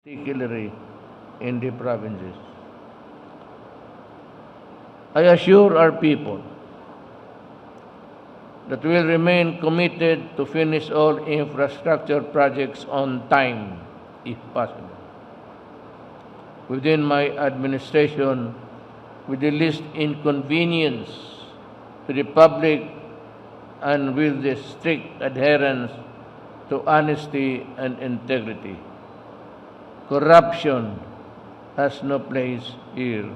particularly in the provinces. I assure our people that we will remain committed to finish all infrastructure projects on time, if possible, within my administration, with the least inconvenience to the public and with the strict adherence to honesty and integrity. Corruption has no place here.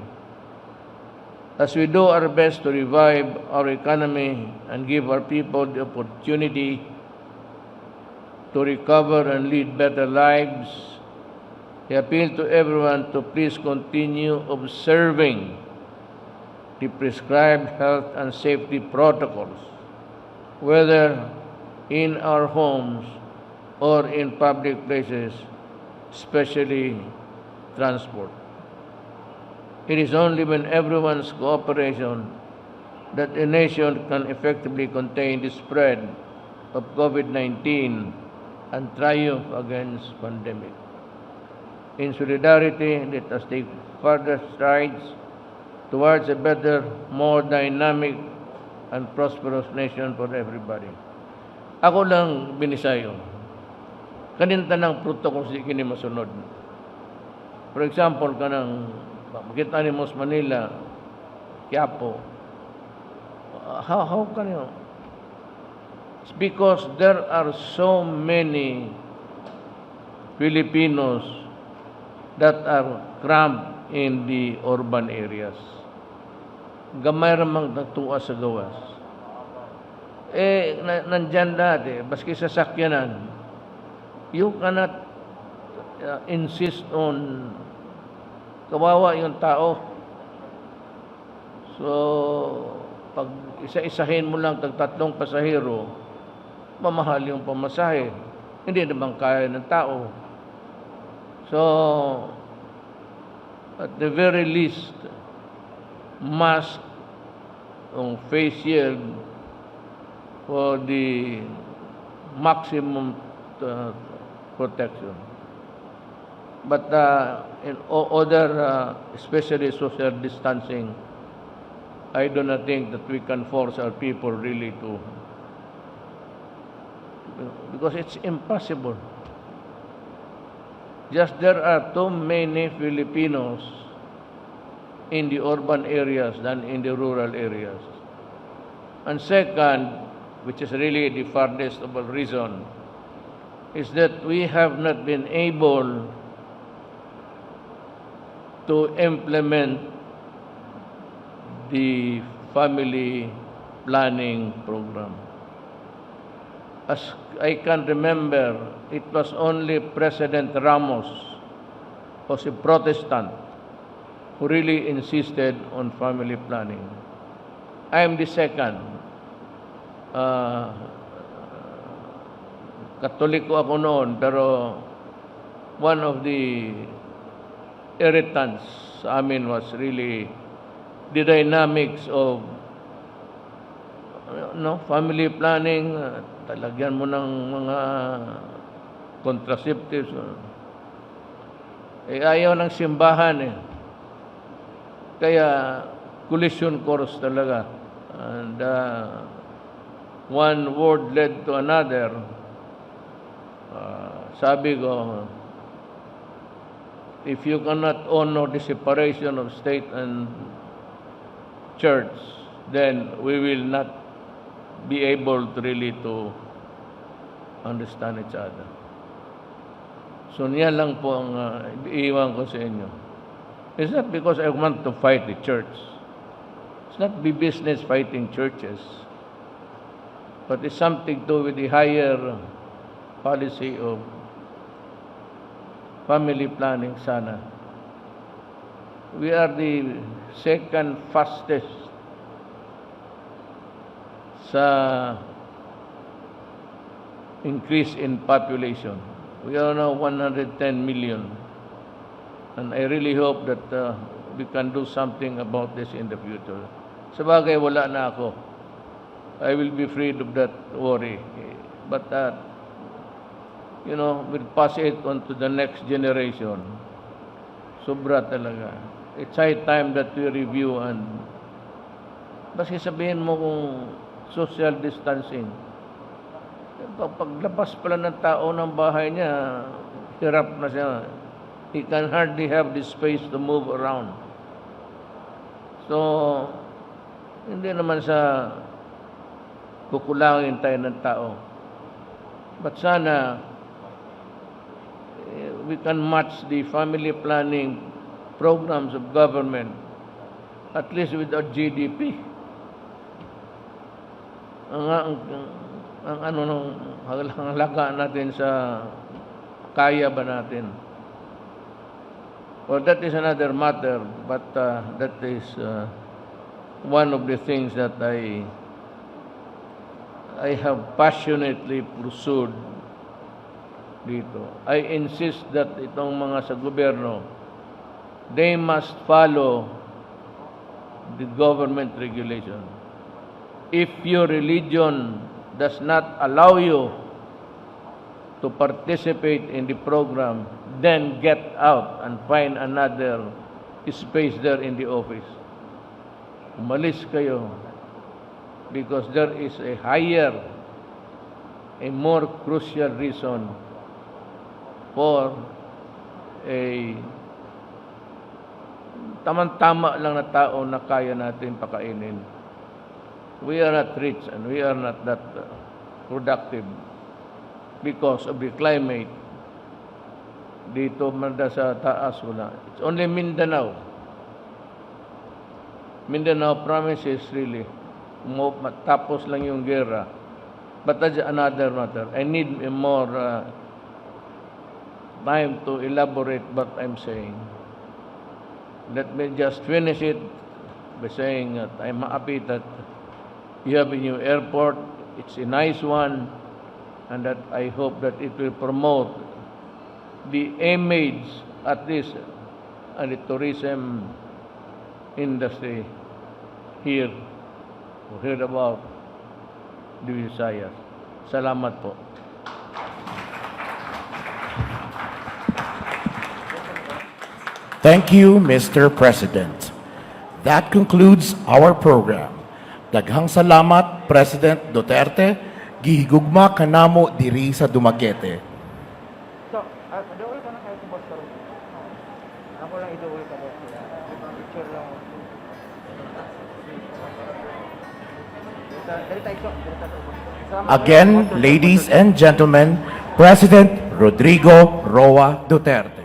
As we do our best to revive our economy and give our people the opportunity to recover and lead better lives, I appeal to everyone to please continue observing the prescribed health and safety protocols, whether in our homes or in public places, especially transport. It is only when everyone's cooperation that a nation can effectively contain the spread of COVID-19 and triumph against pandemic. In solidarity, let us take further strides towards a better, more dynamic, and prosperous nation for everybody. Ako lang binisayo. Kaninta ng protocol si kini masunod. For example, kanang makita ni Mos Manila, Quiapo. How can you? It's because there are so many Filipinos that are cramped in the urban areas. Gamay ramang natuwa sa gawas. Nandyan dati, baski sa sakyanan, you cannot insist on kawawa yung tao. So, pag isa-isahin mo lang tatlong pasahero, mamahal yung pamasahe. Hindi naman kaya ng tao. So, at the very least, mask o face shield for the maximum protection. But in other, especially social distancing, I do not think that we can force our people really to, because it's impossible. Just there are too many Filipinos in the urban areas than in the rural areas. And second, which is really the farthest of all reason, is that we have not been able to implement the family planning program. As I can remember, it was only President Ramos, who was a Protestant, who really insisted on family planning. I am the second. Katoliko ako noon, pero one of the irritants sa amin was really the dynamics of family planning. Talagyan mo ng mga contraceptives. Ayaw ng simbahan eh. Kaya collision course talaga. And one word led to another. Sabi ko, if you cannot honor the separation of state and church, then we will not be able to really to understand each other. So niyan lang po ang iiwan ko sa inyo. It's not because I want to fight the church. It's not be business fighting churches. But it's something to do with the higher policy of family planning sana. We are the second fastest sa increase in population. We are now 110 million. And I really hope that we can do something about this in the future. Sabagay, wala na ako. I will be freed of that worry. But will pass it on to the next generation. Sobra talaga. It's high time that we review and basta sabihin mo kung social distancing. Paglabas pala ng tao ng bahay niya, hirap na siya. He can hardly have the space to move around. So, hindi naman sa kukulangin tayo ng tao. But sana, we can match the family planning programs of government, at least with our GDP. Ang halaga natin sa kaya ba natin. Well, that is another matter, but that is one of the things that I have passionately pursued dito. I insist that itong mga sa gobyerno, they must follow the government regulation. If your religion does not allow you to participate in the program, then get out and find another space there in the office. Umalis kayo because there is a higher, a more crucial reason for a tamang-tama lang na tao na kaya natin pakainin. We are not rich and we are not that productive because of the climate. Dito manda sa taas wala. It's only Mindanao. Mindanao province is really matapos lang yung gera. But that's another matter. I need more time to elaborate what I'm saying. Let me just finish it by saying that I'm happy that you have a new airport. It's a nice one, and that I hope that it will promote the image, at least, and the tourism industry here, who heard about the Visayas. Salamat po. Thank you, Mr. President. That concludes our program. Daghang salamat, President Duterte. Gihigugma kanamo diri sa Dumaguete. So, dool ka na kayo sa boss karon. Ako lang idool ka boss. Picture lang. Dali tayo. Again, ladies and gentlemen, President Rodrigo Roa Duterte.